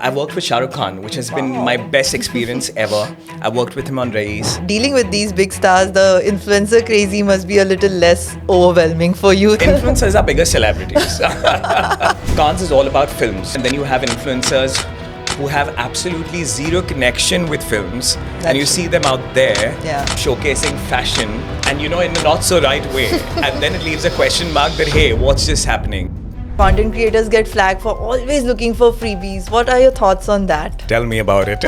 I worked with Shah Rukh Khan, which has been my best experience ever. I worked with him on Reis. Dealing with these big stars, the influencer crazy must be a little less overwhelming for you. Influencers are bigger celebrities. Khan's is all about films. And then you have influencers who have absolutely zero connection with films. And you see them out there showcasing fashion and in a not so right way. And then it leaves a question mark that, hey, what's just happening? Content creators get flagged for always looking for freebies. What are your thoughts on that? Tell me about it.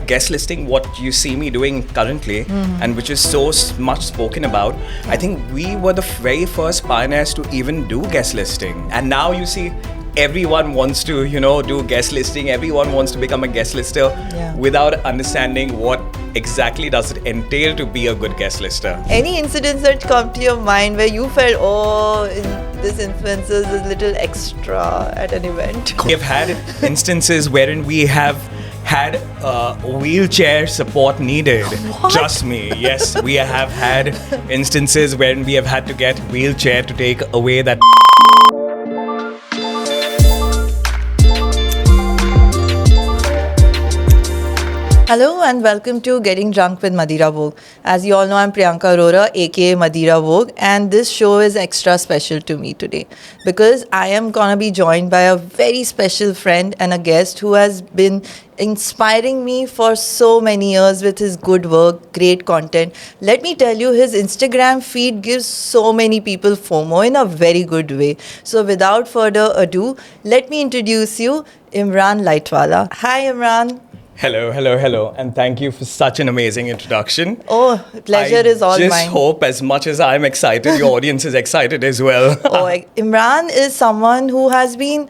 Guest listing, what you see me doing currently, and which is so much spoken about. I think we were the very first pioneers to even do guest listing. And now you see everyone wants to, do guest listing. Everyone wants to become a guest lister without understanding what exactly does it entail to be a good guest lister. Any incidents that come to your mind where you felt, this influencer is a little extra at an event? We've had instances wherein we have had wheelchair support needed. What? Trust me, yes, we have had instances wherein we have had to get wheelchair to take away that. Hello and welcome to Getting Drunk with Madira Vogue. As you all know, I'm Priyanka Arora, aka Madira Vogue, and this show is extra special to me today because I am gonna be joined by a very special friend and a guest who has been inspiring me for so many years with his good work, great content. Let me tell you, his Instagram feed gives so many people FOMO in a very good way. So without further ado, let me introduce you, Imraan Lightwala. Hi, Imraan. Hello, and thank you for such an amazing introduction. Oh, pleasure is all mine. I just hope as much as I'm excited, your audience is excited as well. Imraan is someone who has been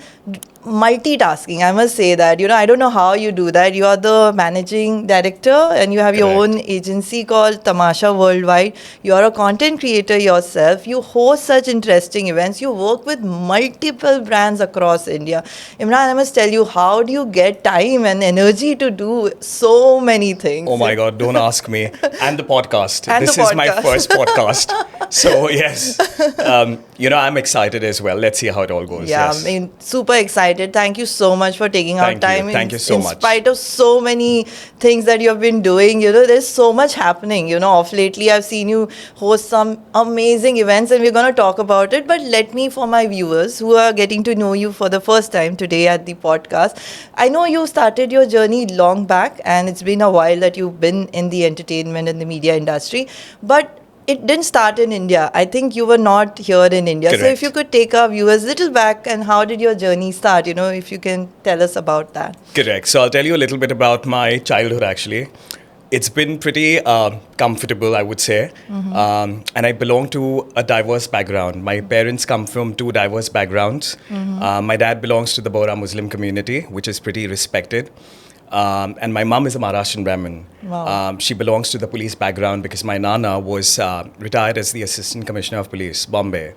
multitasking, I must say that. I don't know how you do that. You are the managing director and you have your own agency called Tamsha Worldwide. You are a content creator yourself. You host such interesting events. You work with multiple brands across India. Imraan, I must tell you, how do you get time and energy to do so many things? Oh my God, don't ask me. And the podcast. This is my first podcast. So yes, I'm excited as well. Let's see how it all goes. Yeah, yes. I mean, super excited. Thank you so much for taking out time. Thank you so much. In spite of so many things that you have been doing, there's so much happening. Of lately, I've seen you host some amazing events and we're going to talk about it. But let me, for my viewers who are getting to know you for the first time today at the podcast, I know you started your journey long back and it's been a while that you've been in the entertainment and the media industry. But it didn't start in India. I think you were not here in India. Correct. So if you could take our viewers a little back and how did your journey start? If you can tell us about that. Correct. So I'll tell you a little bit about my childhood actually. It's been pretty comfortable, I would say. And I belong to a diverse background. My parents come from two diverse backgrounds. My dad belongs to the Bohra Muslim community, which is pretty respected. And my mom is a Maharashtrian Brahmin. Wow. She belongs to the police background because my Nana was retired as the Assistant Commissioner of Police, Bombay.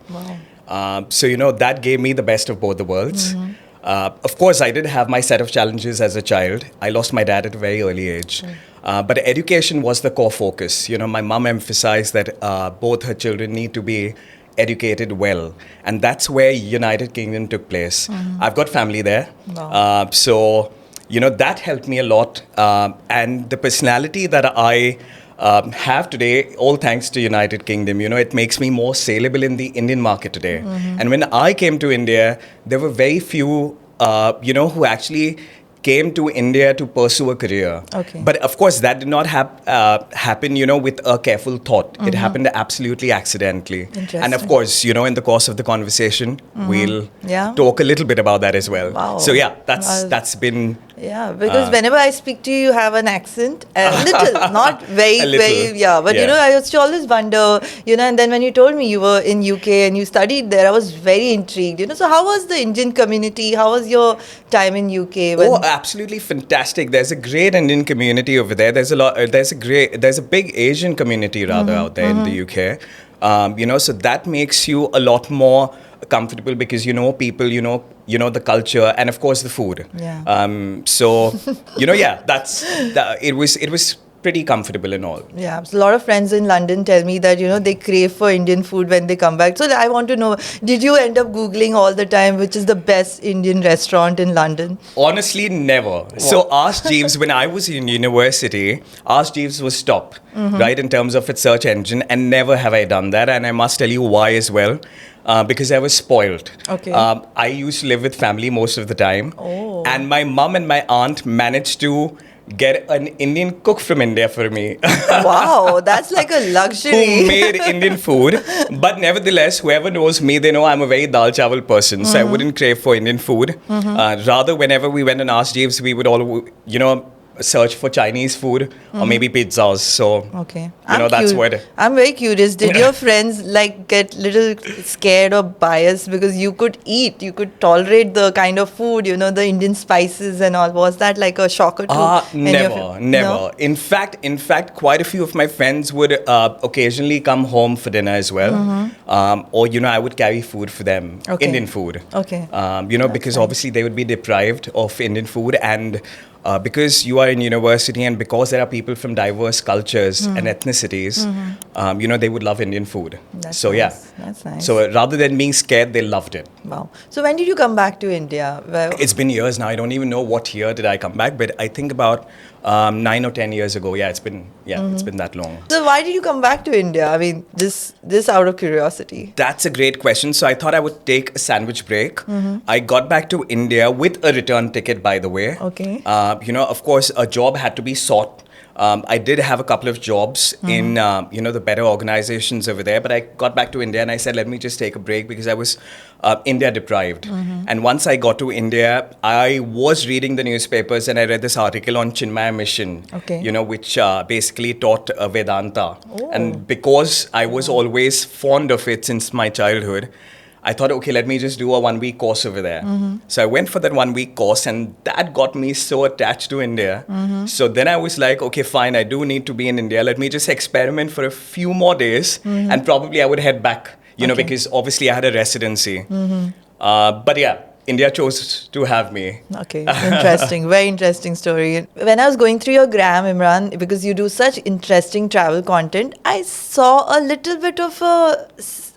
Wow. So, that gave me the best of both the worlds. Of course, I did have my set of challenges as a child. I lost my dad at a very early age. But education was the core focus. My mom emphasized that both her children need to be educated well. And that's where United Kingdom took place. I've got family there. Wow. That helped me a lot. And the personality that I have today, all thanks to United Kingdom, it makes me more saleable in the Indian market today. And when I came to India, there were very few, who actually came to India to pursue a career. Okay. But of course, that did not happen, with a careful thought. It happened absolutely accidentally. And of course, in the course of the conversation, we'll talk a little bit about that as well. Wow. So yeah, that's been... Yeah, because whenever I speak to you, you have an accent, a little, not very, very, but I used to always wonder, and then when you told me you were in UK and you studied there, I was very intrigued, so how was the Indian community? How was your time in UK? Absolutely fantastic. There's a great Indian community over there. There's a big Asian community rather out there in the UK. So that makes you a lot more comfortable because people, the culture and of course the food. Yeah. It was pretty comfortable and all. Yeah, so a lot of friends in London tell me that, they crave for Indian food when they come back. So I want to know, did you end up Googling all the time, which is the best Indian restaurant in London? Honestly, never. So Ask Jeeves, when I was in university, Ask Jeeves was top, right, in terms of its search engine, and never have I done that. And I must tell you why as well. Because I was spoiled. Okay. I used to live with family most of the time. Oh. And my mum and my aunt managed to get an Indian cook from India for me. Wow, that's like a luxury. Who made Indian food. But nevertheless, whoever knows me, they know I'm a very dal chawal person. So I wouldn't crave for Indian food. Rather, whenever we went and asked Jeeves, we would all, search for Chinese food or maybe pizzas. So, Okay. that's what. I'm very curious. Did your friends get little scared or biased because you could eat, you could tolerate the kind of food, the Indian spices and all? Was that like a shocker to Never. No? In fact, quite a few of my friends would occasionally come home for dinner as well. Or, I would carry food for them, Okay. Indian food. Okay. Because obviously they would be deprived of Indian food, and because you are in university and because there are people from diverse cultures and ethnicities, they would love Indian food. That's so nice. yeah, That's nice. so rather than being scared, they loved it. Wow. So when did you come back to India? It's been years now. I don't even know what year did I come back, but I think about 9 or 10 years ago. Yeah, it's been that long. So why did you come back to India? I mean, this out of curiosity. That's a great question. So I thought I would take a sandwich break. I got back to India with a return ticket, by the way. Okay. Of course, a job had to be sought. I did have a couple of jobs in, the better organizations over there, but I got back to India and I said, let me just take a break because I was India deprived. And once I got to India, I was reading the newspapers and I read this article on Chinmaya Mission, Okay. Which basically taught Vedanta. Oh. And because I was always fond of it since my childhood, I thought, okay, let me just do a 1-week course over there. So I went for that 1-week course and that got me so attached to India. So then I was like, okay, fine, I do need to be in India. Let me just experiment for a few more days and probably I would head back, because obviously I had a residency. But yeah, India chose to have me. Okay, interesting. Very interesting story. When I was going through your gram, Imran, because you do such interesting travel content, I saw a little bit of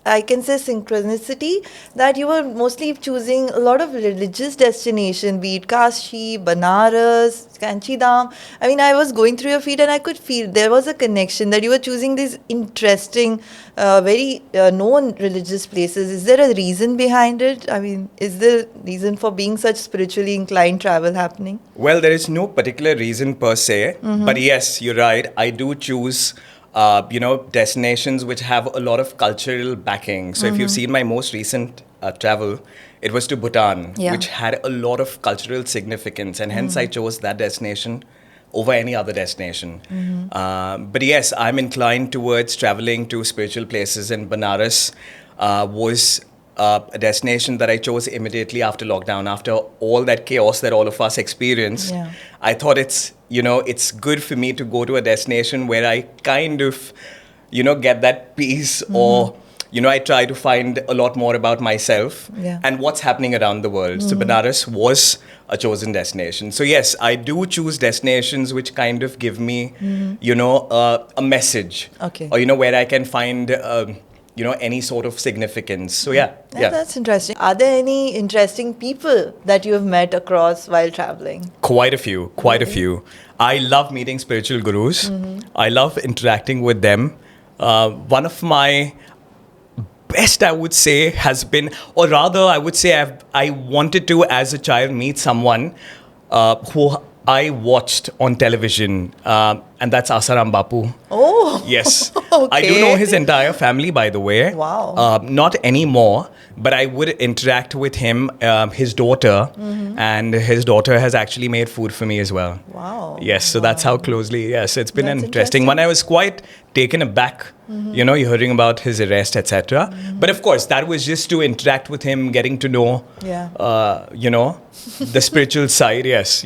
I can say synchronicity that you were mostly choosing a lot of religious destination, be it Kashi, Banaras, Kanchidham. I mean, I was going through your feed and I could feel there was a connection that you were choosing these interesting, very known religious places. Is there a reason behind it? I mean, is there reason for being such spiritually inclined travel happening? Well, there is no particular reason per se, but yes, you're right. I do choose destinations which have a lot of cultural backing. So if you've seen my most recent travel, it was to Bhutan, which had a lot of cultural significance. And hence I chose that destination over any other destination. But yes, I'm inclined towards traveling to spiritual places, and Banaras was a destination that I chose immediately after lockdown, after all that chaos that all of us experienced. Yeah. I thought it's good for me to go to a destination where I kind of, get that peace or, I try to find a lot more about myself and what's happening around the world. So Banaras was a chosen destination. So yes, I do choose destinations which kind of give me, a message. Okay. Or, where I can find, any sort of significance. So yeah. That's interesting. Are there any interesting people that you have met across while traveling? Quite a few. I love meeting spiritual gurus. I love interacting with them. One of my best, I would say, has been, or rather, I would say I wanted to, as a child, meet someone who I watched on television, and that's Asaram Bapu. Oh, yes. Okay. I do know his entire family, by the way. Wow. Not anymore, but I would interact with him, his daughter, and his daughter has actually made food for me as well. Wow. Yes, so that's how closely, yes, it's been That's an interesting one. I was quite taken aback, hearing about his arrest, etc. But of course, that was just to interact with him, getting to know, the spiritual side. Yes.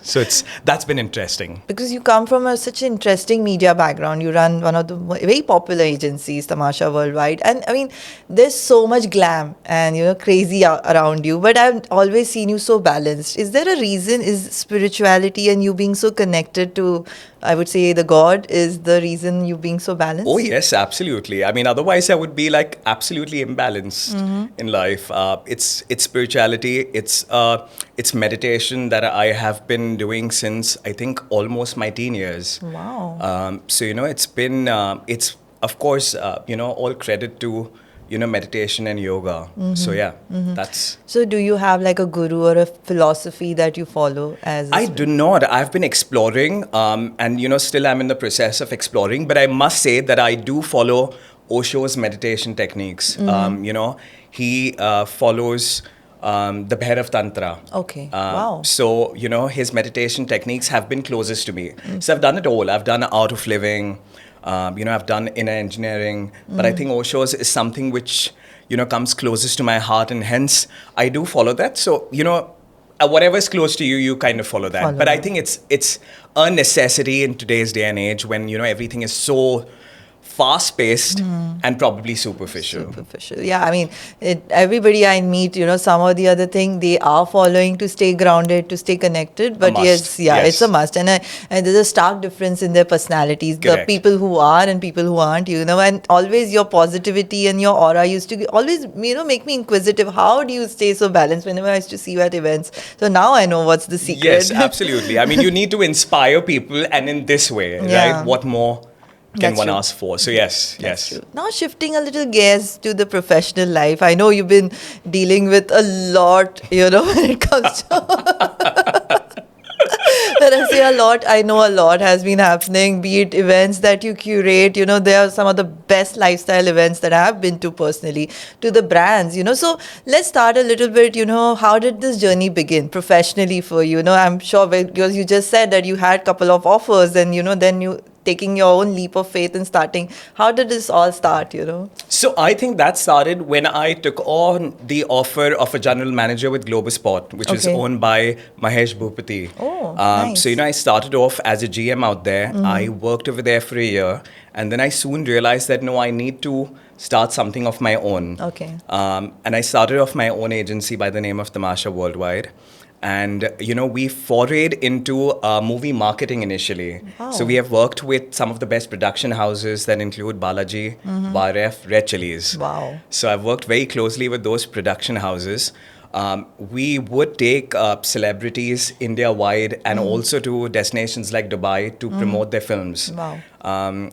So that's been interesting. Because you come from such an interesting media background. You run one of the very popular agencies, Tamsha Worldwide, and I mean, there's so much glam and crazy around you. But I've always seen you so balanced. Is there a reason? Is spirituality and you being so connected to, I would say, the God is the reason you being so balanced? Oh yes, absolutely. I mean, otherwise I would be like absolutely imbalanced in life. It's spirituality. It's meditation that I have been doing since I think almost my teen years. Wow. So it's been it's of course all credit to meditation and yoga. So yeah, that's. So do you have like a guru or a philosophy that you follow as? I do not. I've been exploring, and still I'm in the process of exploring. But I must say that I do follow Osho's meditation techniques. He follows the Bhairav Tantra. Okay. Wow. So his meditation techniques have been closest to me. So I've done it all. I've done art of living. I've done inner engineering. But I think Osho's is something which comes closest to my heart, and hence I do follow that. So whatever is close to you, you kind of follow that. But I think it's a necessity in today's day and age when everything is so fast-paced and probably superficial. Yeah, I mean, everybody I meet, some or the other thing, they are following to stay grounded, to stay connected. But yes, it's a must. And there's a stark difference in their personalities. Correct. The people who are and people who aren't, and always your positivity and your aura used to always, make me inquisitive. How do you stay so balanced whenever I used to see you at events? So now I know what's the secret. Yes, absolutely. I mean, you need to inspire people, and in this way, right? What more can one ask for? So yes. True. Now shifting a little gears to the professional life. I know you've been dealing with a lot, when it comes to... When I say a lot, I know a lot has been happening, be it events that you curate, there are some of the best lifestyle events that I have been to personally, to the brands, So let's start a little bit, how did this journey begin professionally for you? I'm sure because you just said that you had a couple of offers and, then you taking your own leap of faith and starting. How did this all start, So I think that started when I took on the offer of a general manager with Globosport, which is owned by Mahesh Bhupati. Oh, nice. So, I started off as a GM out there. I worked over there for a year. And then I soon realized that, no, I need to start something of my own. Okay. And I started off my own agency by the name of Tamasha Worldwide. And, we forayed into movie marketing initially. Wow. So we have worked with some of the best production houses that include Balaji, Baref, Red Chilies. Wow. So I've worked very closely with those production houses. We would take celebrities India-wide and also to destinations like Dubai to promote their films. Wow.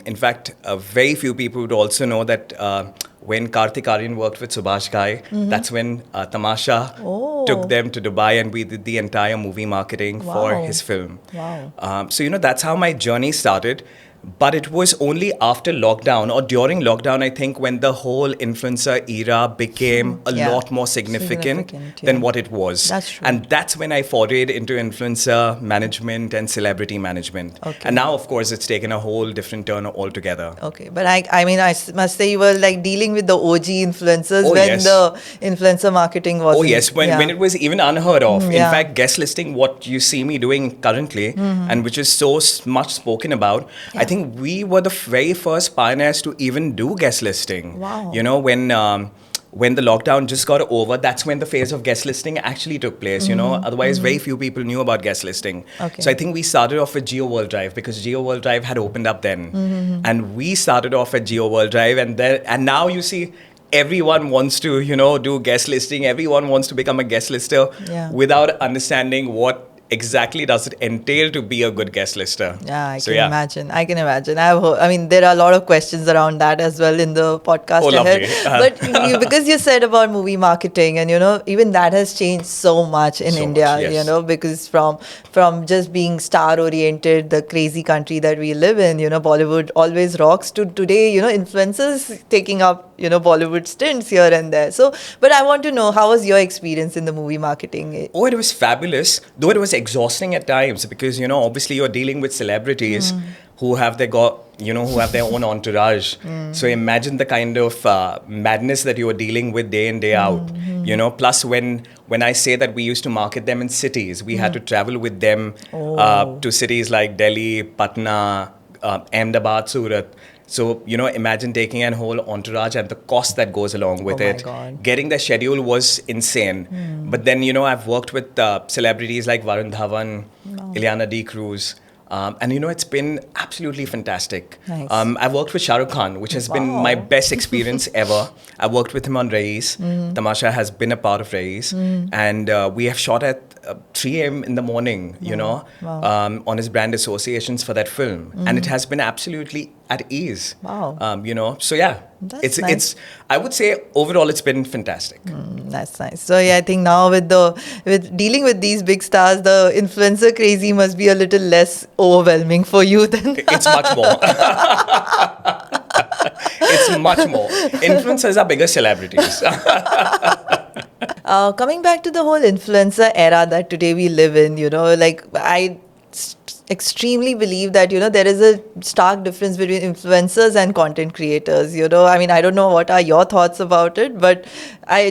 In fact, very few people would also know that when Kartik Aaryan worked with Subhash Ghai, that's when Tamasha took them to Dubai and we did the entire movie marketing for his film. Wow. So, that's how my journey started. But it was only after lockdown or during lockdown, I think, when the whole influencer era became a lot more significant than what it was. That's true. And that's when I forayed into influencer management and celebrity management. Okay. And now, of course, it's taken a whole different turn altogether. Okay, but I must say you were like dealing with the OG influencers when the influencer marketing was. Oh yes, when it was even unheard of. In Yeah. fact, guest listing, what you see me doing currently, and which is so much spoken about, I think we were the very first pioneers to even do guest listing. Wow. When the lockdown just got over, that's when the phase of guest listing actually took place, Otherwise, very few people knew about guest listing. Okay. So I think we started off with Geo World Drive because Geo World Drive had opened up then. And we started off at Geo World Drive and now you see everyone wants to, do guest listing. Everyone wants to become a guest lister without understanding what exactly does it entail to be a good guest lister. Yeah, I can imagine. There are a lot of questions around that as well in the podcast ahead. Lovely. But because you said about movie marketing and, even that has changed so much in India, because from just being star-oriented, the crazy country that we live in, Bollywood always rocks, to today, influencers taking up, Bollywood stints here and there. So, but I want to know, how was your experience in the movie marketing? Oh, it was fabulous, though it was exhausting at times because, obviously you're dealing with celebrities who have who have their own entourage. So imagine the kind of madness that you are dealing with day in, day out. Plus when I say that we used to market them in cities, we had to travel with them to cities like Delhi, Patna, Ahmedabad, Surat. So, imagine taking a whole entourage and the cost that goes along with it. God. Getting the schedule was insane. But then, I've worked with celebrities like Varun Dhawan, Ileana D. Cruz. And it's been absolutely fantastic. Nice. I've worked with Shah Rukh Khan, which has been my best experience ever. I worked with him on Raees. Tamasha has been a part of Raees. And we have shot at 3 a.m. in the morning, on his brand associations for that film. And it has been absolutely at ease. Wow. So yeah, That's nice. it's I would say overall it's been fantastic. That's nice. So yeah, I think now with dealing with these big stars, the influencer crazy must be a little less overwhelming for you than It's much more. It's much more. Influencers are bigger celebrities. Coming back to the whole influencer era that today we live in, like I extremely believe that, there is a stark difference between influencers and content creators, I mean, I don't know what are your thoughts about it, but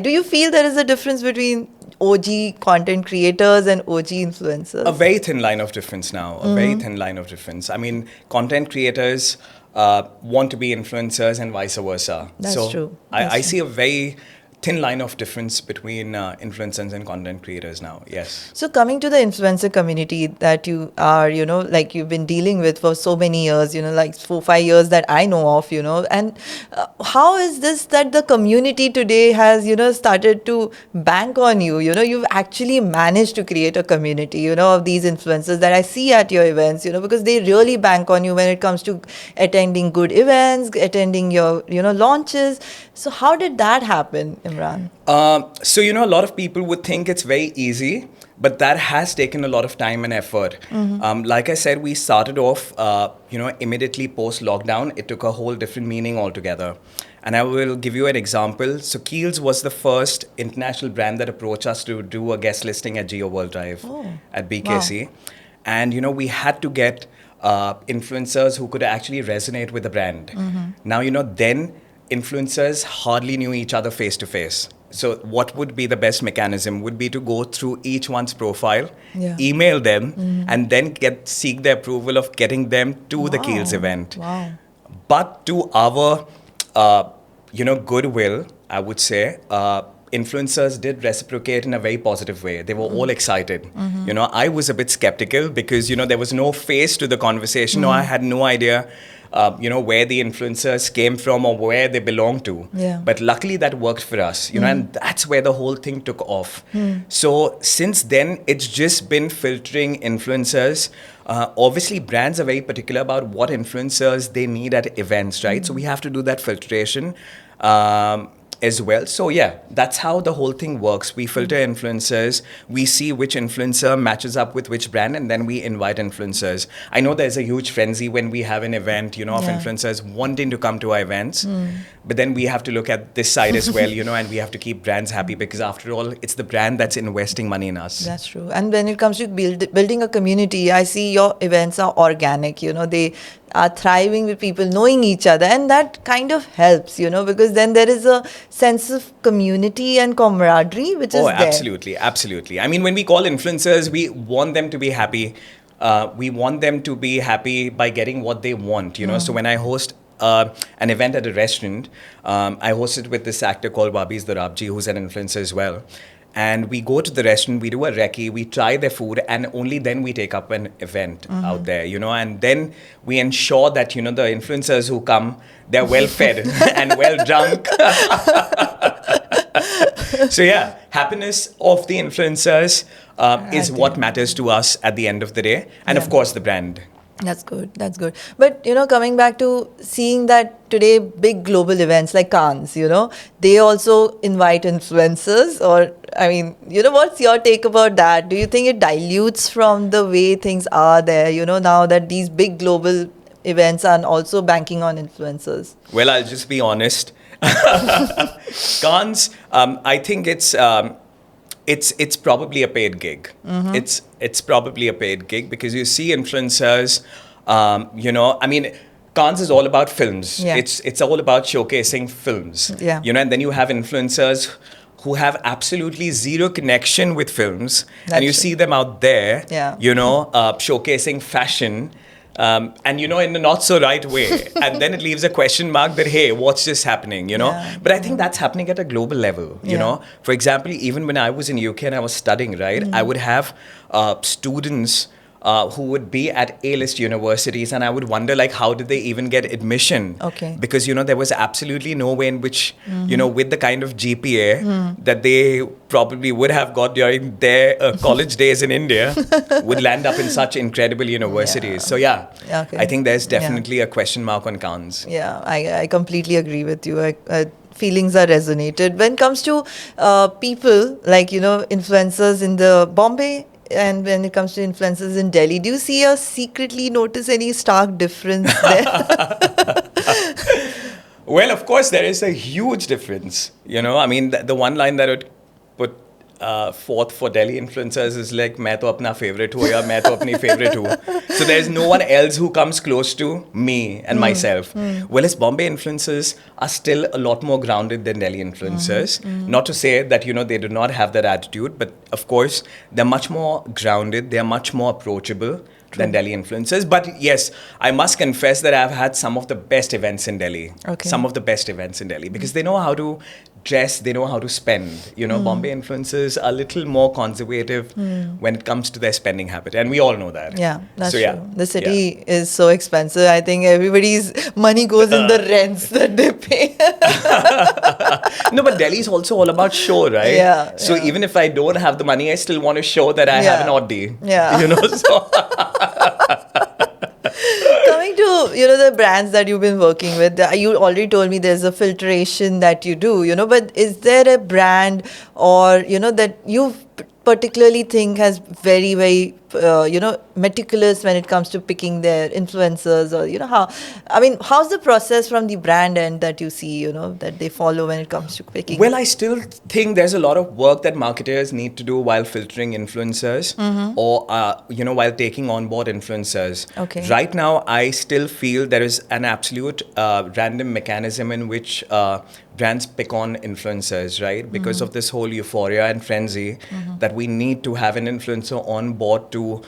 do you feel there is a difference between OG content creators and OG influencers? A very thin line of difference now. A very thin line of difference. I mean, content creators want to be influencers and vice versa. That's true. I see a very thin line of difference between influencers and content creators now. Yes. So coming to the influencer community that you are, like you've been dealing with for so many years, like 4-5 years that I know of, and how is this that the community today has, started to bank on you? You've actually managed to create a community, of these influencers that I see at your events, because they really bank on you when it comes to attending good events, attending your, launches. So how did that happen, Imraan? So, a lot of people would think it's very easy, but that has taken a lot of time and effort. Like I said, we started off, immediately post-lockdown. It took a whole different meaning altogether. And I will give you an example. So Kiehl's was the first international brand that approached us to do a guest listing at Geo World Drive at BKC. Wow. And, we had to get influencers who could actually resonate with the brand. Now, then influencers hardly knew each other face to face. So what would be the best mechanism would be to go through each one's profile, email them, and then seek the approval of getting them to the Kiehl's event. Wow. But to our, goodwill, I would say, influencers did reciprocate in a very positive way. They were all excited. I was a bit skeptical because, there was no face to the conversation. I had no idea where the influencers came from or where they belong to. Yeah. But luckily that worked for us, and that's where the whole thing took off. So since then, it's just been filtering influencers. Obviously, brands are very particular about what influencers they need at events, right? So we have to do that filtration. As well. So yeah, that's how the whole thing works. We filter influencers, we see which influencer matches up with which brand, and then we invite influencers. I know there's a huge frenzy when we have an event, of influencers wanting to come to our events. But then we have to look at this side as well, and we have to keep brands happy because after all, it's the brand that's investing money in us. That's true. And when it comes to building a community, I see your events are organic, they are thriving with people knowing each other, and that kind of helps, because then there is a sense of community and camaraderie which is there. Absolutely. I mean, when we call influencers, we want them to be happy. We want them to be happy by getting what they want, So when I host an event at a restaurant, I hosted with this actor called Babis Dorabji, who's an influencer as well. And we go to the restaurant, we do a recce, we try their food, and only then we take up an event out there, and then we ensure that, the influencers who come, they're well fed and well drunk. So yeah, happiness of the influencers is what matters to us at the end of the day. And of course, the brand. That's good. But, coming back to seeing that today big global events like Cannes, they also invite influencers, or, I mean, what's your take about that? Do you think it dilutes from the way things are there, now that these big global events are also banking on influencers? Well, I'll just be honest. Cannes, I think it's probably a paid gig. It's probably a paid gig because you see influencers, I mean, Cannes is all about films. Yeah. It's all about showcasing films. Yeah. And then you have influencers who have absolutely zero connection with films, and you That's see them out there, Yeah. showcasing fashion, and in a not so right way, and then it leaves a question mark that, hey, what's this happening? Yeah. But I think that's happening at a global level. Yeah. For example, even when I was in UK and I was studying, right, I would have students who would be at A-list universities, and I would wonder, like, how did they even get admission? Okay. Because there was absolutely no way in which with the kind of GPA that they probably would have got during their college days in India, would land up in such incredible universities. So Okay. I think there's definitely a question mark on Cannes. Yeah, I completely agree with you. Feelings are resonated. When it comes to people, like, influencers in the Bombay, and when it comes to influencers in Delhi, do you see or secretly notice any stark difference there? Well, of course, there is a huge difference. I mean, the one line that I would put forth for Delhi influencers is like, "मैं तो अपना favorite हूँ या मैं तो अपनी favorite हूँ." So there's no one else who comes close to me and myself. Whereas Bombay influencers are still a lot more grounded than Delhi influencers. Not to say that they do not have that attitude, but of course they're much more grounded. They're much more approachable than Delhi influencers. But yes, I must confess that I've had some of the best events in Delhi. Okay. Some of the best events in Delhi, because they know how to dress, they know how to spend. Bombay influencers are a little more conservative when it comes to their spending habit, and we all know that. Yeah, that's So, true. The city is so expensive. I think everybody's money goes in the rents that they pay. No, but Delhi is also all about show, right? Yeah, So yeah. even if I don't have the money, I still want to show that I have an Audi. Yeah. So Coming to the brands that you've been working with, you already told me there's a filtration that you do, but is there a brand or that you particularly think has very, very meticulous when it comes to picking their influencers, or how's the process from the brand end that you see that they follow when it comes to picking? Well, I still think there's a lot of work that marketers need to do while filtering influencers, or while taking on board influencers. Okay. Right now, I still feel there is an absolute random mechanism in which brands pick on influencers, right? Because of this whole euphoria and frenzy that we need to have an influencer on board to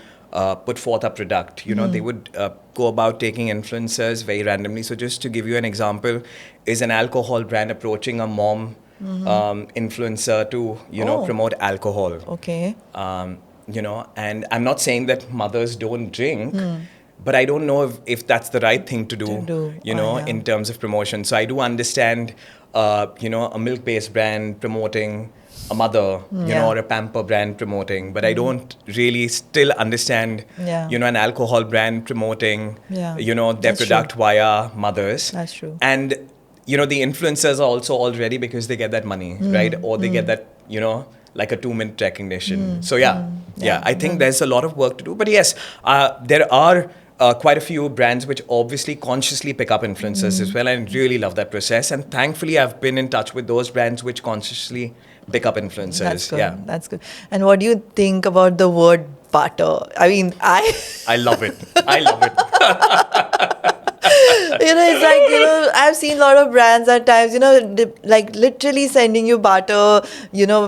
put forth a product. They would go about taking influencers very randomly. So just to give you an example, is an alcohol brand approaching a mom influencer to, promote alcohol. Okay. And I'm not saying that mothers don't drink, but I don't know if that's the right thing to do, in terms of promotion. So I do understand, a milk-based brand promoting a mother, or a pamper brand promoting, but I don't really still understand, an alcohol brand promoting, their That's product via mothers. That's true. And, the influencers are also all ready because they get that money, right? Or they get that, like a 2-minute recognition. So I think there's a lot of work to do. But yes, there are quite a few brands which obviously consciously pick up influencers as well. I really love that process. And thankfully, I've been in touch with those brands which consciously pick up influencers. That's good. That's good. And what do you think about the word barter? I mean, I love it. I love it. It's like, I've seen a lot of brands at times, like literally sending you barter,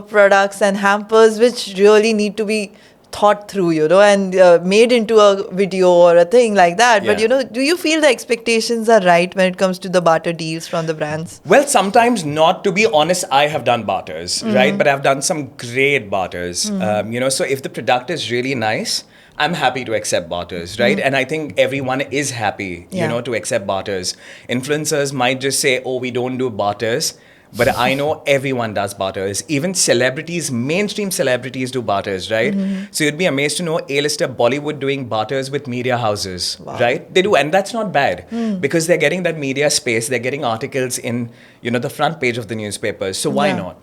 products and hampers, which really need to be thought through, and made into a video or a thing like that. Yeah. But, do you feel the expectations are right when it comes to the barter deals from the brands? Well, sometimes not. To be honest, I have done barters, right? But I've done some great barters. So if the product is really nice, I'm happy to accept barters, right? And I think everyone is happy, to accept barters. Influencers might just say, oh, we don't do barters. But I know everyone does barters. Even celebrities, mainstream celebrities do barters, right? So you'd be amazed to know A-lister Bollywood doing barters with media houses, right? They do, and that's not bad because they're getting that media space. They're getting articles in, the front page of the newspapers. So why not?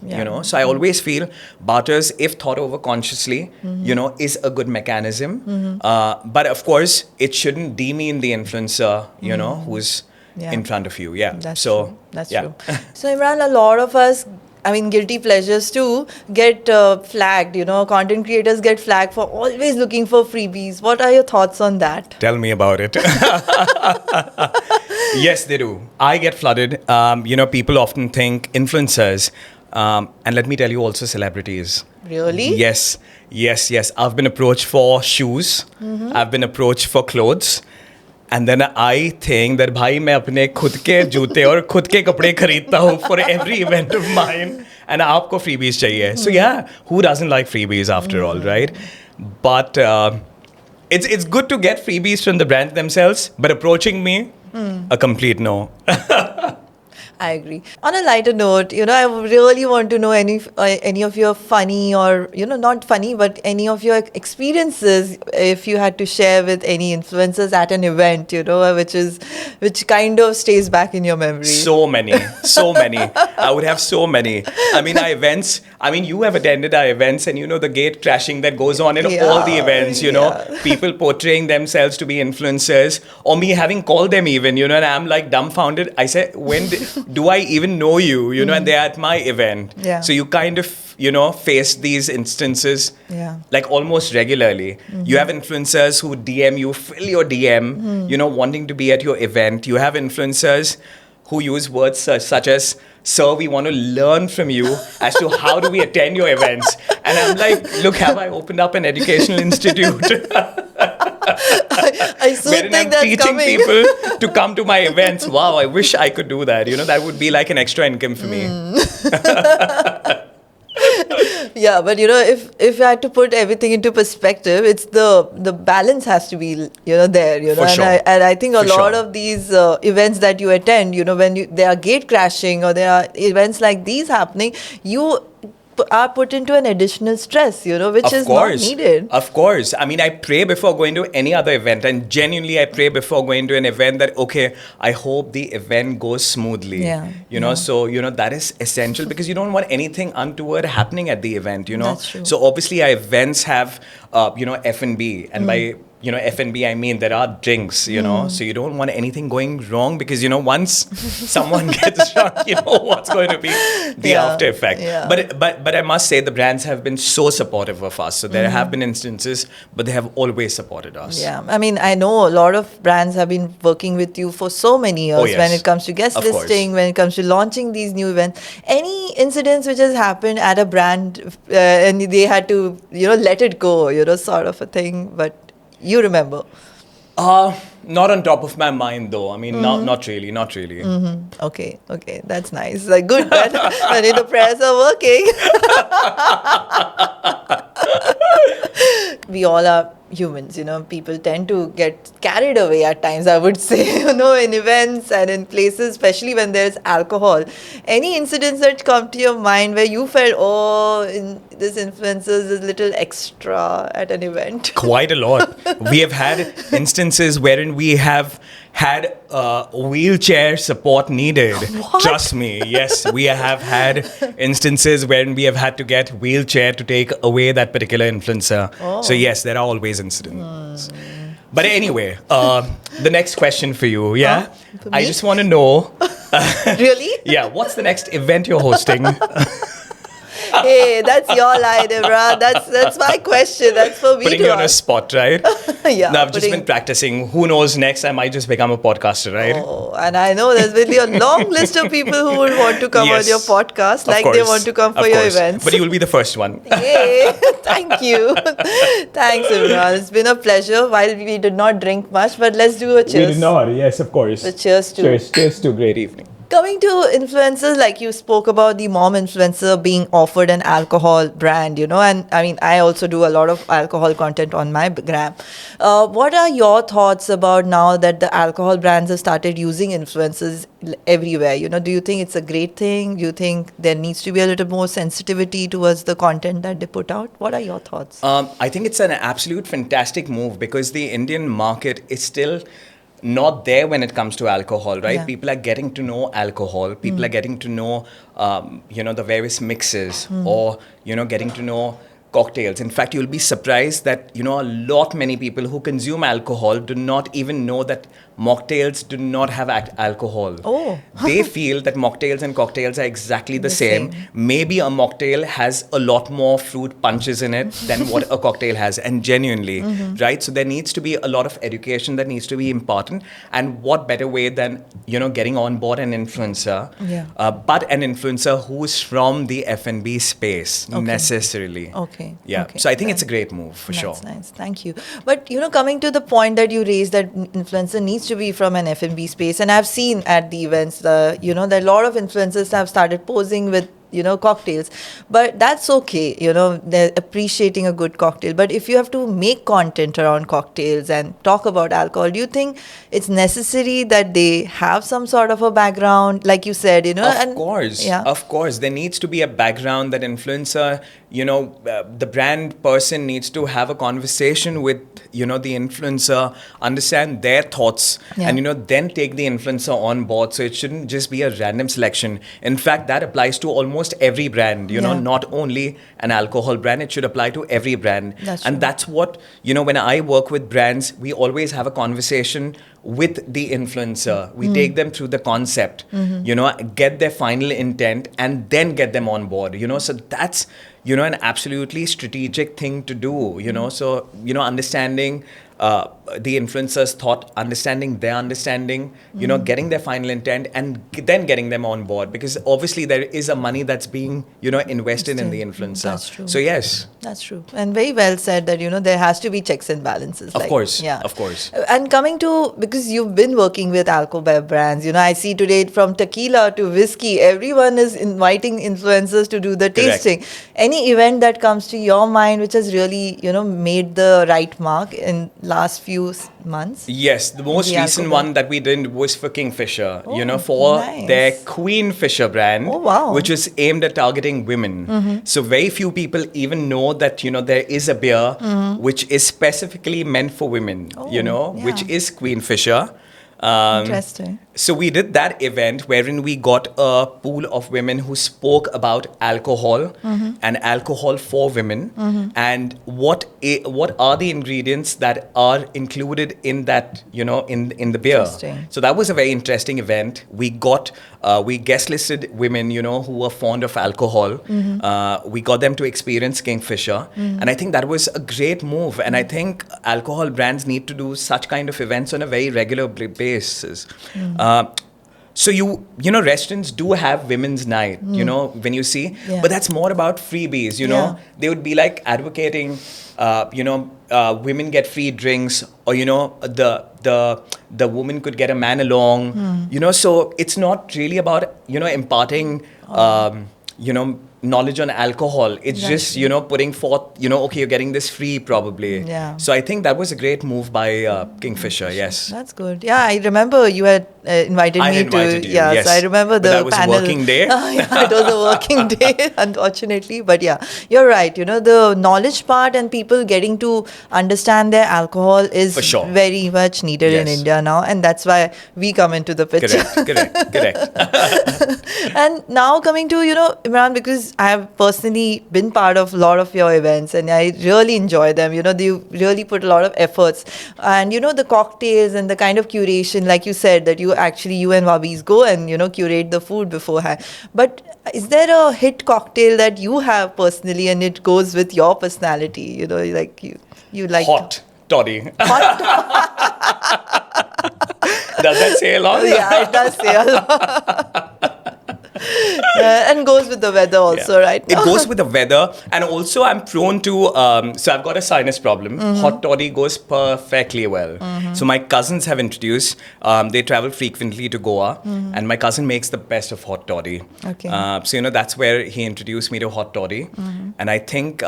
So I always feel barters, if thought over consciously, is a good mechanism. But of course, it shouldn't demean the influencer, who's in front of you. That's so true. That's true. So Imran, a lot of us, guilty pleasures too, get flagged. Content creators get flagged for always looking for freebies. What are your thoughts on that? Tell me about it. Yes, they do. I get flooded. People often think influencers, and let me tell you also celebrities. Really? Yes. I've been approached for shoes. I've been approached for clothes. And then I think that भाई मैं अपने खुद के जूते और खुद के कपड़े खरीदता हूँ for every event of mine. And आपको freebies चाहिए. So yeah, who doesn't like freebies after all, right? But it's good to get freebies from the brand themselves. But approaching me, a complete no. I agree. On a lighter note, I really want to know any of your funny or, not funny, but any of your experiences if you had to share with any influencers at an event, which kind of stays back in your memory. So many. I would have so many. I mean, our events, you have attended our events and the gate crashing that goes on in all the events, people portraying themselves to be influencers or me having called them even, and I'm like dumbfounded. I said, do I even know you, and they're at my event. Yeah. So you kind of, face these instances like almost regularly. You have influencers who DM you, fill your DM, wanting to be at your event. You have influencers who use words such as, sir, we want to learn from you as to how do we attend your events. And I'm like, look, have I opened up an educational institute? I soon wherein think I'm that's teaching coming. people to come to my events. Wow, I wish I could do that. That would be like an extra income for me. Yeah, but if I had to put everything into perspective, it's the balance has to be there. For sure. And I think a For lot sure. of these events that you attend, when there are gate crashing or there are events like these happening, you are put into an additional stress, which is not needed. Of course. I pray before going to any other event, and genuinely I pray before going to an event that, okay, I hope the event goes smoothly. So, that is essential because you don't want anything untoward happening at the event, That's true. So obviously our events have, F&B, and by F&B, I mean there are drinks, so you don't want anything going wrong because, once someone gets drunk, what's going to be the after effect. Yeah. But I must say the brands have been so supportive of us. So there have been instances, but they have always supported us. Yeah, I know a lot of brands have been working with you for so many years. Oh, yes. When it comes to guest Of listing, course. when it comes to launching these new events. Any incidents which has happened at a brand and they had to, let it go, sort of a thing, but you remember? Not on top of my mind though. Not really. Okay, that's nice. Like good that the prayers are working. We all are humans, people tend to get carried away at times, I would say, in events and in places, especially when there's alcohol. Any incidents that come to your mind where you felt, this influences is a little extra at an event? Quite a lot. We have had instances wherein we have had wheelchair support needed. What? Trust me. Yes, we have had instances wherein we have had to get wheelchair to take away that particular influencer. So yes, there are always incidents. But anyway, the next question for you, yeah? For I me? just want to know, Really? yeah, what's the next event you're hosting? Hey, that's your line, Imraan. That's my question. That's for me Putting to you on a ask. spot, right? Yeah, No, I've just putting- been practicing. Who knows next? I might just become a podcaster, right? Oh, and I know there's really a long list of people who would want to come on Yes. your podcast, Of like they course. want to come for Of your course. events. But you will be the first one. Yay! Thank you. Thanks, Imraan. It's been a pleasure. While we did not drink much, but let's do a cheers. Yes, of course. So cheers to. Cheers to great evening. Coming to influencers, like you spoke about the mom influencer being offered an alcohol brand, and I also do a lot of alcohol content on my gram. What are your thoughts about now that the alcohol brands have started using influencers everywhere? Do you think it's a great thing? Do you think there needs to be a little more sensitivity towards the content that they put out? What are your thoughts? I think it's an absolute fantastic move because the Indian market is still not there when it comes to alcohol, right? Yeah. People are getting to know alcohol. People are getting to know, the various mixes or, getting to know cocktails. In fact, you'll be surprised that, a lot many people who consume alcohol do not even know that mocktails do not have alcohol. Oh. They feel that mocktails and cocktails are exactly the same. Same. Maybe a mocktail has a lot more fruit punches in it than what a cocktail has. And genuinely, right? So there needs to be a lot of education that needs to be important. And what better way than, getting on board an influencer, but an influencer who's from the F&B space necessarily. Okay. Yeah. Okay. So I think it's a great move for sure. That's nice. Thank you. But, coming to the point that you raised that influencer needs to be from an F&B space. And I've seen at the events, that a lot of influencers have started posing with cocktails, but that's okay. They're appreciating a good cocktail. But if you have to make content around cocktails and talk about alcohol, do you think it's necessary that they have some sort of a background, like you said, Of course. There needs to be a background. That influencer, the brand person needs to have a conversation with, the influencer, understand their thoughts, and, then take the influencer on board. So it shouldn't just be a random selection. In fact, that applies to almost every brand, not only an alcohol brand, it should apply to every brand. That's what, when I work with brands, we always have a conversation with the influencer. We take them through the concept, get their final intent, and then get them on board, so that's, an absolutely strategic thing to do, so, understanding the influencer's thought, understanding their understanding, getting their final intent, and then getting them on board, because obviously there is a money that's being, invested in the influencer. That's true. So yes. That's true. And very well said that, there has to be checks and balances. Of course. Yeah. Of course. And coming to, because you've been working with alcohol brands, I see today from tequila to whiskey, everyone is inviting influencers to do the tasting. Any event that comes to your mind which has really, made the right mark in last few months? Yes, the most recent one that we did was for Kingfisher, for their Queenfisher brand, which is aimed at targeting women. So very few people even know that, there is a beer which is specifically meant for women, which is Queenfisher. Interesting. So we did that event wherein we got a pool of women who spoke about alcohol and alcohol for women, and what are the ingredients that are included in that, in the beer. So that was a very interesting event. We guest listed women, who were fond of alcohol. We got them to experience Kingfisher, and I think that was a great move. And I think alcohol brands need to do such kind of events on a very regular basis. So restaurants do have women's night, when you see, but that's more about freebies, they would be like advocating, women get free drinks, or, the woman could get a man along, so it's not really about, imparting, knowledge on alcohol. It's just, putting forth, okay, you're getting this free probably. Yeah. So I think that was a great move by Kingfisher, yes. That's good. Yeah, I remember you had invited me to. Yeah, yes. So I remember the that was panel. A working day. It was a working day, unfortunately. But yeah, you're right. The knowledge part and people getting to understand their alcohol is very much needed in India now. And that's why we come into the picture. Correct. And now coming to, Imran, because I have personally been part of a lot of your events and I really enjoy them. They really put a lot of efforts. And, the cocktails and the kind of curation, like you said, that you and Wabis go and, curate the food beforehand. But is there a hit cocktail that you have personally and it goes with your personality? Like you like... Hot toddy. Hot Does that say a lot? Yeah, it does say a lot. And goes with the weather also, right? It goes with the weather, and also I'm prone to, so I've got a sinus problem. Hot toddy goes perfectly well. So my cousins have introduced, they travel frequently to Goa, and my cousin makes the best of hot toddy. Okay. So, that's where he introduced me to hot toddy. And I think...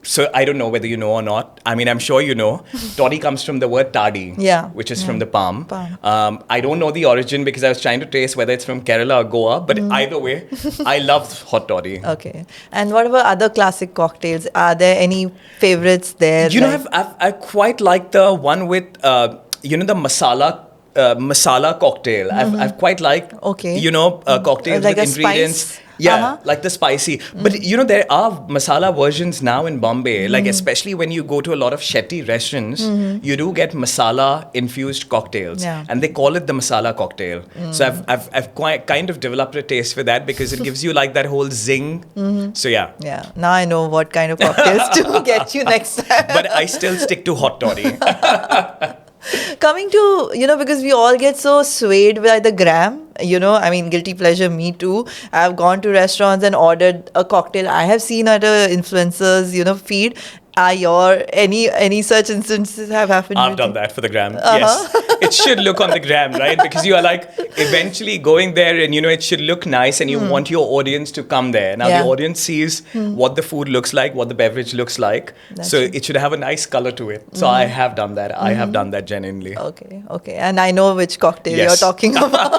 so I don't know whether you know or not. I mean, I'm sure you know. Toddy comes from the word tadi, which is from the palm. I don't know the origin because I was trying to trace whether it's from Kerala or Goa. But either way, I love hot toddy. Okay. And what about other classic cocktails? Are there any favorites there? I quite like the one with, the masala cocktail. I've quite liked, cocktails like with ingredients. Yeah, like the spicy. But you know, there are masala versions now in Bombay. Like especially when you go to a lot of shetty restaurants, you do get masala infused cocktails, Yeah. and they call it the masala cocktail. So I've quite kind of developed a taste for that because it gives you like that whole zing. So yeah. Yeah, now I know what kind of cocktails to get you next time. But I still stick to hot toddy. Coming to, because we all get so swayed by the gram, I mean, guilty pleasure, me too. I've gone to restaurants and ordered a cocktail I have seen at a influencer's, feed. Are any such instances have happened? I've with done you? that for the gram. Yes. It should look on the gram, right? Because you are like eventually going there and it should look nice and you want your audience to come there. Now the audience sees what the food looks like, what the beverage looks like. That's so true. it should have a nice color to it. So I have done that. I have done that genuinely. Okay. And I know which cocktail Yes. you're talking about.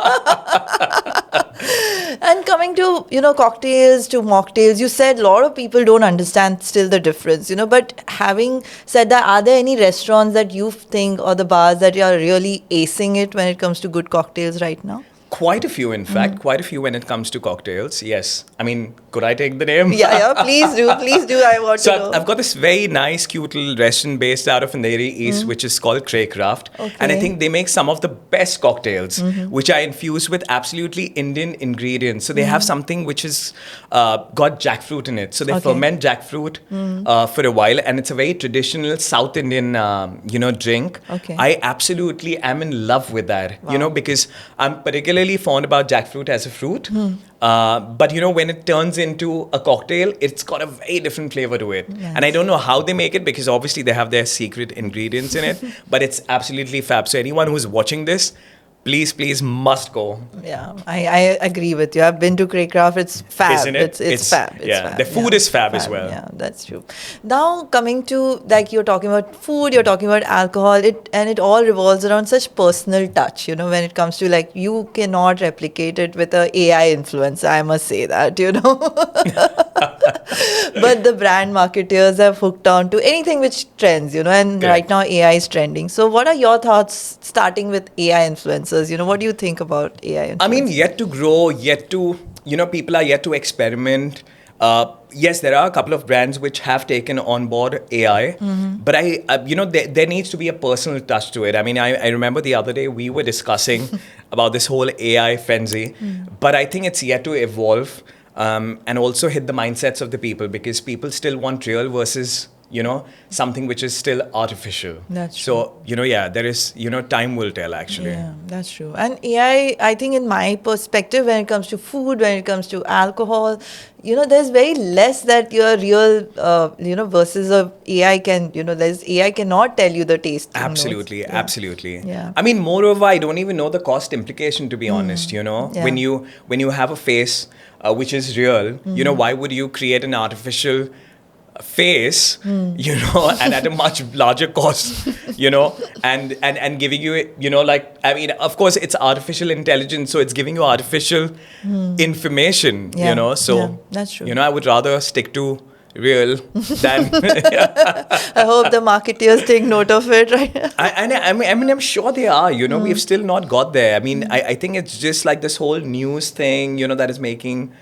And coming to, cocktails to mocktails, you said a lot of people don't understand still the difference, but having said that, are there any restaurants that you think or the bars that are really acing it when it comes to good cocktails right now? Quite a few, in fact. Quite a few when it comes to cocktails. Yes. I mean, could I take the name? Yeah, please do. I want to know. So I've got this very nice, cute little restaurant based out of Andheri East, which is called Craycraft. And I think they make some of the best cocktails, which are infused with absolutely Indian ingredients. So they have something which is got jackfruit in it. So they ferment jackfruit for a while, and it's a very traditional South Indian, drink. Okay. I absolutely am in love with that, because I'm particularly fond about jackfruit as a fruit. But when it turns into a cocktail, it's got a very different flavor to it. Yes. And I don't know how they make it because obviously they have their secret ingredients in it, but it's absolutely fab. So anyone who's watching this, please must go. Yeah, I agree with you. I've been to Craycraft. It's fab. Isn't it? It's fab. It's yeah, fab. the food is fab as well. Yeah, that's true. Now coming to, like, you're talking about food, you're talking about alcohol, it all revolves around such personal touch, when it comes to, like, you cannot replicate it with a AI influencer, I must say that, But the brand marketeers have hooked on to anything which trends, and right now AI is trending. So what are your thoughts starting with AI influencers? What do you think about AI influencers? I mean, yet to grow, people are yet to experiment. Yes, there are a couple of brands which have taken on board AI, but there needs to be a personal touch to it. I mean, I remember the other day we were discussing about this whole AI frenzy, but I think it's yet to evolve and also hit the mindsets of the people because people still want real versus something which is still artificial. That's so, there is, time will tell actually. Yeah, that's true. And AI, I think in my perspective, when it comes to food, when it comes to alcohol, there's very less that your real, versus a AI can, AI cannot tell you the taste. Absolutely. Yeah. I mean, moreover, I don't even know the cost implication, to be honest, when you have a face which is real, why would you create an artificial face, and at a much larger cost, and giving you, I mean, of course, it's artificial intelligence, so it's giving you artificial information, so, that's true. I would rather stick to real than... I hope the marketeers take note of it, right? I mean, I'm sure they are, we've still not got there. I mean, I think it's just like this whole news thing, that is making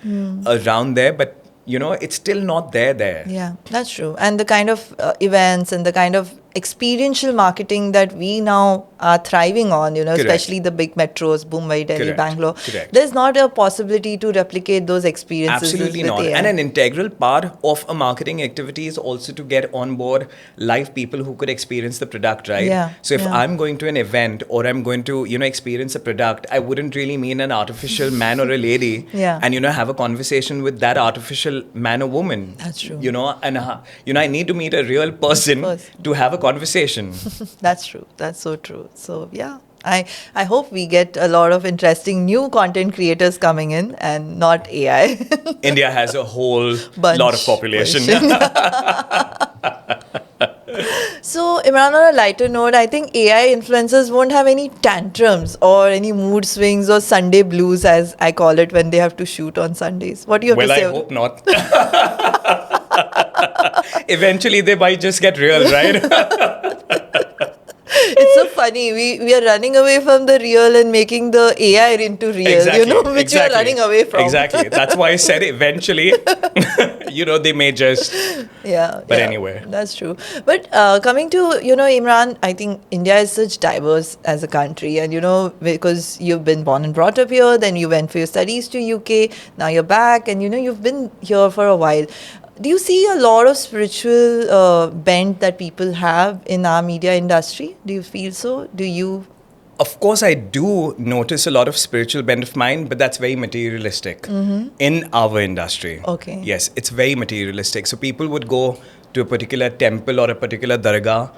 around there, but it's still not there. Yeah, that's true. And the kind of events and the kind of experiential marketing that we now are thriving on, especially the big metros, Mumbai, Delhi, Bangalore. Correct. There's not a possibility to replicate those experiences. Absolutely with not. AI. And an integral part of a marketing activity is also to get on board live people who could experience the product, right? Yeah. So if I'm going to an event or I'm going to, experience a product, I wouldn't really mean an artificial man or a lady and, have a conversation with that artificial man or woman. That's true. And, I need to meet a real person to have a conversation. That's true. That's so true. So, yeah. I hope we get a lot of interesting new content creators coming in and not AI. India has a whole lot of population. So, Imran, on a lighter note, I think AI influencers won't have any tantrums or any mood swings or Sunday blues, as I call it, when they have to shoot on Sundays. What do you have to say? Well, I hope not. Eventually, they might just get real, right? It's a funny. We are running away from the real and making the AI into real, which we are running away from. Exactly. That's why I said eventually, they may just. Yeah. But anyway. That's true. But coming to, Imran, I think India is such diverse as a country. And, because you've been born and brought up here, then you went for your studies to UK, now you're back and, you've been here for a while. Do you see a lot of spiritual bent that people have in our media industry? Do you feel so? Do you? Of course, I do notice a lot of spiritual bent of mine, but that's very materialistic in our industry. Okay. Yes, it's very materialistic. So people would go to a particular temple or a particular dargah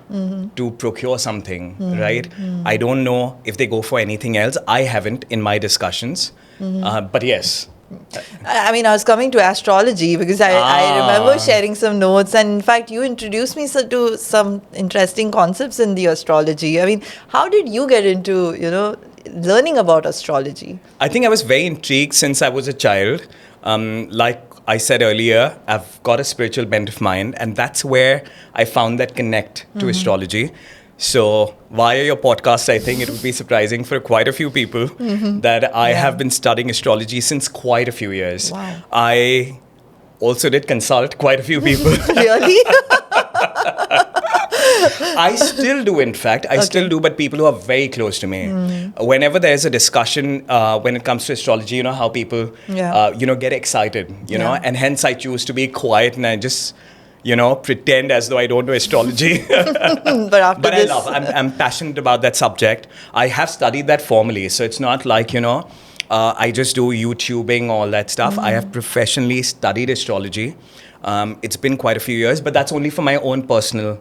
to procure something, right? I don't know if they go for anything else. I haven't in my discussions. But yes. I mean, I was coming to astrology because I remember sharing some notes, and in fact, you introduced me to some interesting concepts in the astrology. I mean, how did you get into, learning about astrology? I think I was very intrigued since I was a child. Like I said earlier, I've got a spiritual bent of mind, and that's where I found that connect to astrology. So via your podcast, I think it would be surprising for quite a few people that I have been studying astrology since quite a few years. Wow. I also did consult quite a few people. Really? I still do, in fact. I still do, but people who are very close to me. Whenever there's a discussion when it comes to astrology, how people, get excited, and hence I choose to be quiet and I just... pretend as though I don't know astrology. But I love, I'm passionate about that subject. I have studied that formally. So it's not like, I just do YouTubing, all that stuff. I have professionally studied astrology. It's been quite a few years, but that's only for my own personal,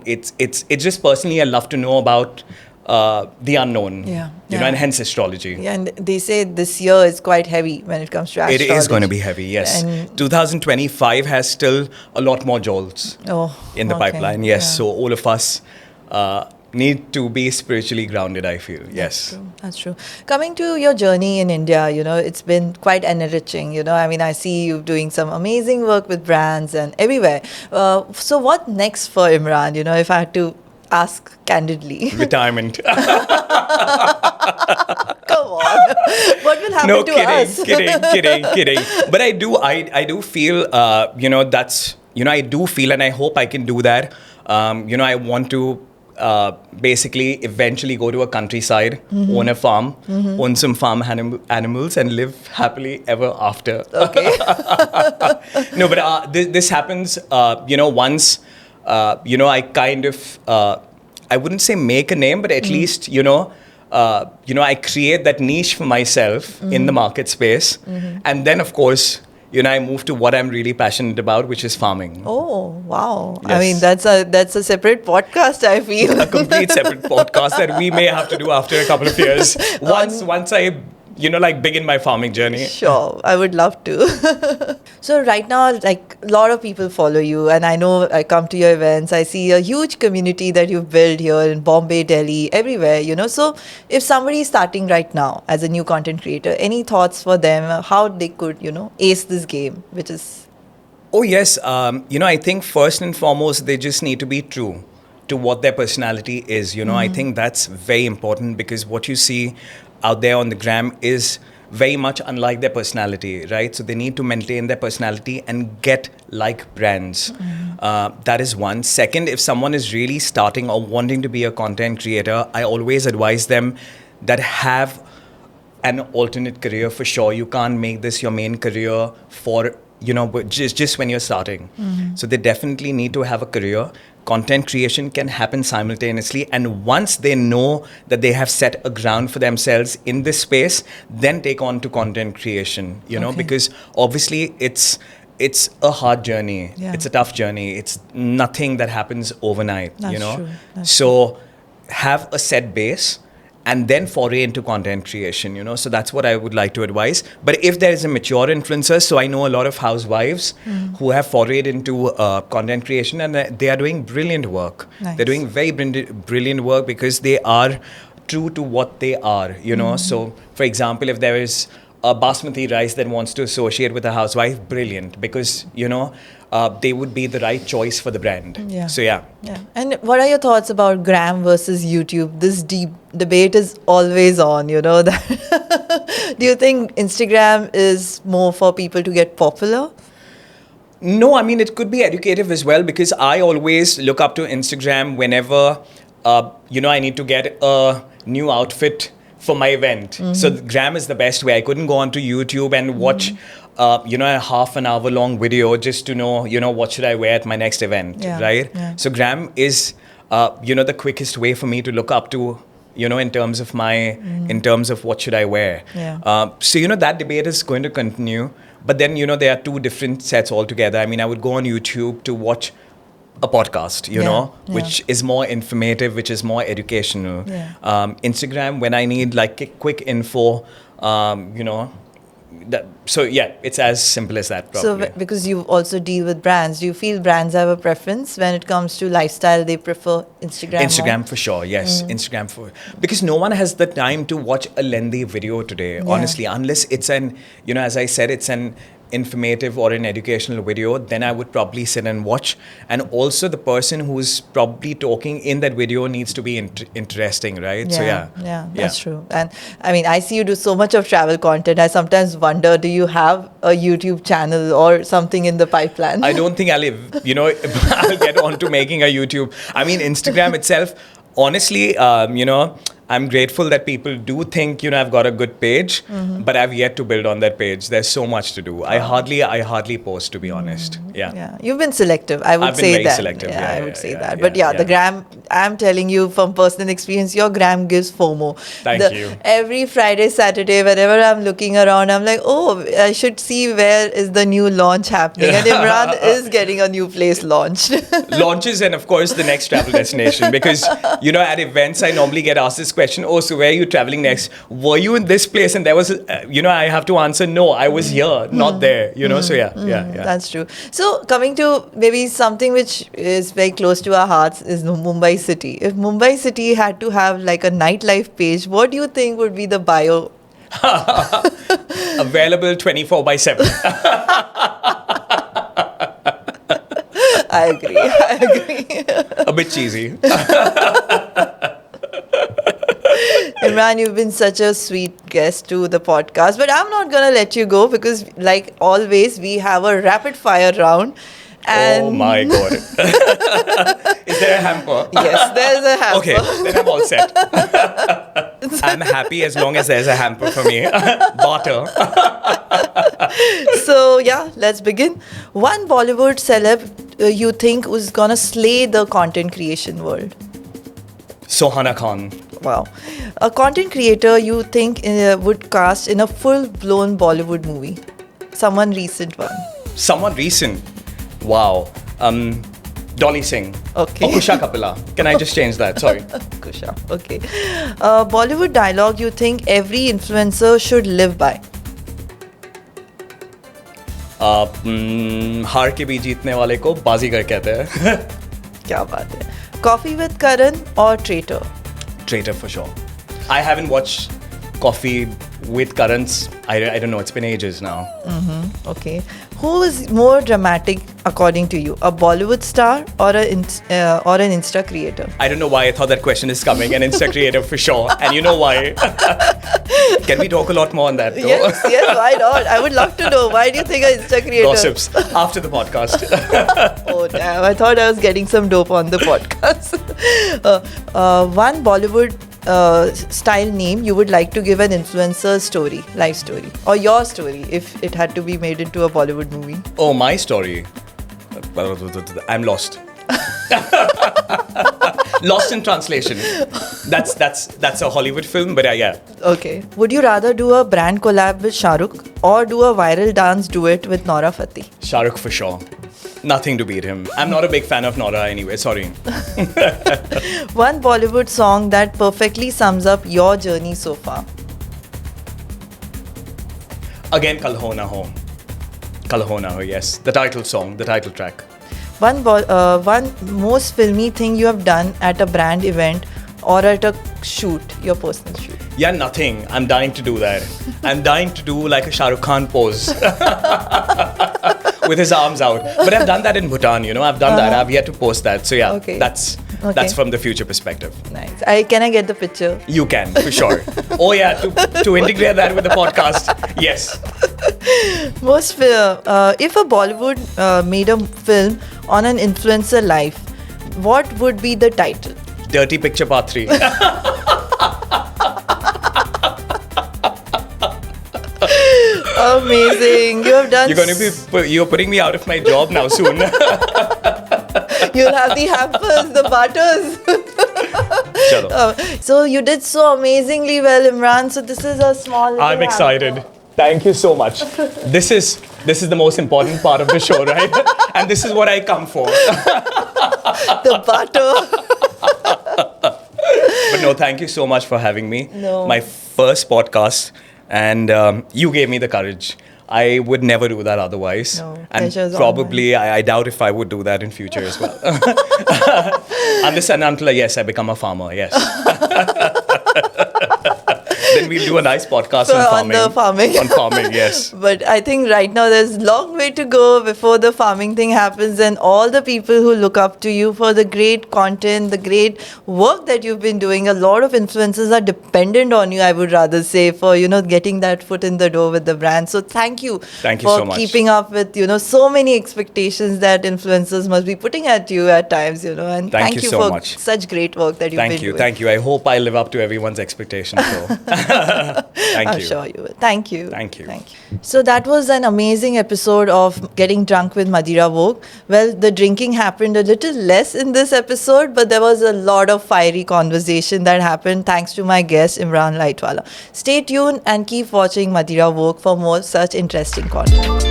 it's just personally I love to know about the unknown, and hence astrology. Yeah, and they say this year is quite heavy when it comes to astrology. It is going to be heavy, yes. And 2025 has still a lot more jolts in the pipeline, yes. Yeah. So all of us need to be spiritually grounded, I feel, yes. That's true. Coming to your journey in India, it's been quite enriching, I mean, I see you doing some amazing work with brands and everywhere. So what next for Imran, if I had to ask candidly? Retirement. Come on. What will happen to us? Kidding. But I do feel, that's, I do feel, and I hope I can do that. I want to basically eventually go to a countryside, own a farm, own some farm animals and live happily ever after. Okay. No, but this happens, once, I kind of, I wouldn't say make a name, but at least, I create that niche for myself in the market space. And then, of course, I move to what I'm really passionate about, which is farming. Oh, wow. Yes. I mean, that's a separate podcast, I feel. A complete separate podcast that we may have to do after a couple of years. Once I, begin my farming journey. Sure, I would love to. So right now, a lot of people follow you, and I know I come to your events. I see a huge community that you've built here in Bombay, Delhi, everywhere, So if somebody is starting right now as a new content creator, any thoughts for them, how they could, ace this game, which is... Oh, yes. I think first and foremost, they just need to be true to what their personality is. I think that's very important because what you see out there on the gram is very much unlike their personality, right? So they need to maintain their personality and get like brands. That is one. Second, if someone is really starting or wanting to be a content creator, I always advise them that have an alternate career for sure. You can't make this your main career for, just when you're starting. So they definitely need to have a career. Content creation can happen simultaneously, and once they know that they have set a ground for themselves in this space, then take on to content creation, because obviously it's a hard journey. Yeah. It's a tough journey. It's nothing that happens overnight, That's true. So have a set base and then foray into content creation, So that's what I would like to advise. But if there is a mature influencer, so I know a lot of housewives who have forayed into content creation and they are doing brilliant work. Nice. They're doing very brilliant work because they are true to what they are, So, for example, if there is a basmati rice that wants to associate with a housewife, brilliant, because they would be the right choice for the brand. Yeah. So yeah. Yeah. And what are your thoughts about Gram versus YouTube? This deep debate is always on, that. Do you think Instagram is more for people to get popular? No, I mean, it could be educative as well, because I always look up to Instagram whenever, I need to get a new outfit for my event. So Gram is the best way. I couldn't go onto YouTube and watch, a half an hour long video just to know, what should I wear at my next event, right? Yeah. So Gram is, the quickest way for me to look up to, in terms of what should I wear. Yeah. So, that debate is going to continue. But then, there are two different sets altogether. I mean, I would go on YouTube to watch a podcast, which is more informative, which is more educational. Yeah. Instagram, when I need like quick info, so yeah, it's as simple as that, probably. So, because you also deal with brands, do you feel brands have a preference when it comes to lifestyle? They prefer Instagram more? For sure, yes. Instagram because no one has the time to watch a lengthy video today, honestly, unless it's as I said, it's an informative or an educational video, then I would probably sit and watch. And also the person who's probably talking in that video needs to be interesting, right? So yeah, that's true. And I mean, I see you do so much of travel content. I sometimes wonder, do you have a YouTube channel or something in the pipeline? I don't think I'll I'll get on to making a YouTube. I mean, Instagram itself, honestly, I'm grateful that people do think, I've got a good page, but I've yet to build on that page. There's so much to do. I hardly post, to be honest. Yeah. You've been selective. I would I've been say very that. selective. I would say that. But the Gram, I'm telling you from personal experience, your Gram gives FOMO. Thank you. Every Friday, Saturday, whenever I'm looking around, I'm like, oh, I should see where is the new launch happening. And Imraan is getting a new place launched. Launches and, of course, the next travel destination. Because, at events, I normally get asked this question, oh, so where are you traveling next? Were you in this place? And there was, I have to answer, no, I was here, not there, so yeah. That's true. So coming to maybe something which is very close to our hearts is Mumbai City. If Mumbai City had to have like a nightlife page, what do you think would be the bio? Available 24/7. I agree. A bit cheesy. Imraan, you've been such a sweet guest to the podcast, but I'm not going to let you go because, like always, we have a rapid fire round. And oh my God. Is there a hamper? Yes, there's a hamper. Okay, then I'm all set. I'm happy as long as there's a hamper for me. Barter. So, let's begin. One Bollywood celeb you think was going to slay the content creation world? Sohana Khan. Wow. A content creator you think would cast in a full-blown Bollywood movie? Someone recent one. Someone recent? Wow. Dolly Singh. Okay. Or Kusha Kapila. Can I just change that? Sorry. Kusha. Okay. Bollywood dialogue you think every influencer should live by? हार के भी जीतने वाले को बाजीगर कहते हैं. क्या बात है. Coffee with Karan or Traitor? Traitor for sure. I haven't watched Coffee with Karan's. I don't know. It's been ages now. Okay. Who is more dramatic according to you? A Bollywood star or an Insta creator? I don't know why I thought that question is coming. An Insta creator for sure. And you know why? Can we talk a lot more on that though? Yes, why not? I would love to know. Why do you think an Insta creator? Gossips after the podcast. Oh damn, I thought I was getting some dope on the podcast. One Bollywood style name you would like to give an influencer story, life story, or your story if it had to be made into a Bollywood movie. Oh, my story. I'm lost. Lost in translation. That's a Hollywood film, but yeah. Okay. Would you rather do a brand collab with Shah Rukh or do a viral dance duet with Nora Fateh? Shah Rukh for sure. Nothing to beat him. I'm not a big fan of Nora anyway, sorry. One Bollywood song that perfectly sums up your journey so far. Again, Kal Ho Na Ho. Kal Ho Na Ho, yes. The title song, the title track. One most filmy thing you have done at a brand event or at a shoot, your personal shoot. Yeah, nothing. I'm dying to do that. I'm dying to do like a Shah Rukh Khan pose with his arms out. But I've done that in Bhutan, I've done that. I've yet to post that. So yeah, Okay. that's from the future perspective. Nice. Can I get the picture? You can, for sure. Oh yeah, to integrate that with the podcast. Yes. If a Bollywood made a film on an influencer life, what would be the title? Dirty Picture Part 3. Amazing. You have done. You're putting me out of my job now soon. You'll have the hampers, the barters. Chalo. So you did so amazingly well, Imran. So this is a small. little I'm excited. Thank you so much. This is the most important part of the show, right? And this is what I come for. The butter. But no, thank you so much for having me. No. My first podcast, and you gave me the courage. I would never do that otherwise. No, and pleasure's all probably I doubt if I would do that in future as well. Unless and until yes, I become a farmer. Yes. Then we'll do a nice podcast on farming. On the farming. On farming, yes. But I think right now there's a long way to go before the farming thing happens, and all the people who look up to you for the great content, the great work that you've been doing. A lot of influencers are dependent on you, I would rather say, for getting that foot in the door with the brand. So thank you for so much. Keeping up with so many expectations that influencers must be putting at you at times. And thank you so for much. such great work that you've been doing. Thank you. I hope I live up to everyone's expectations. So. I'm sure you will. Thank you. Thank you. So that was an amazing episode of Getting Drunk with Madira Vogue. Well, the drinking happened a little less in this episode, but there was a lot of fiery conversation that happened thanks to my guest, Imraan Lightwala. Stay tuned and keep watching Madira Vogue for more such interesting content.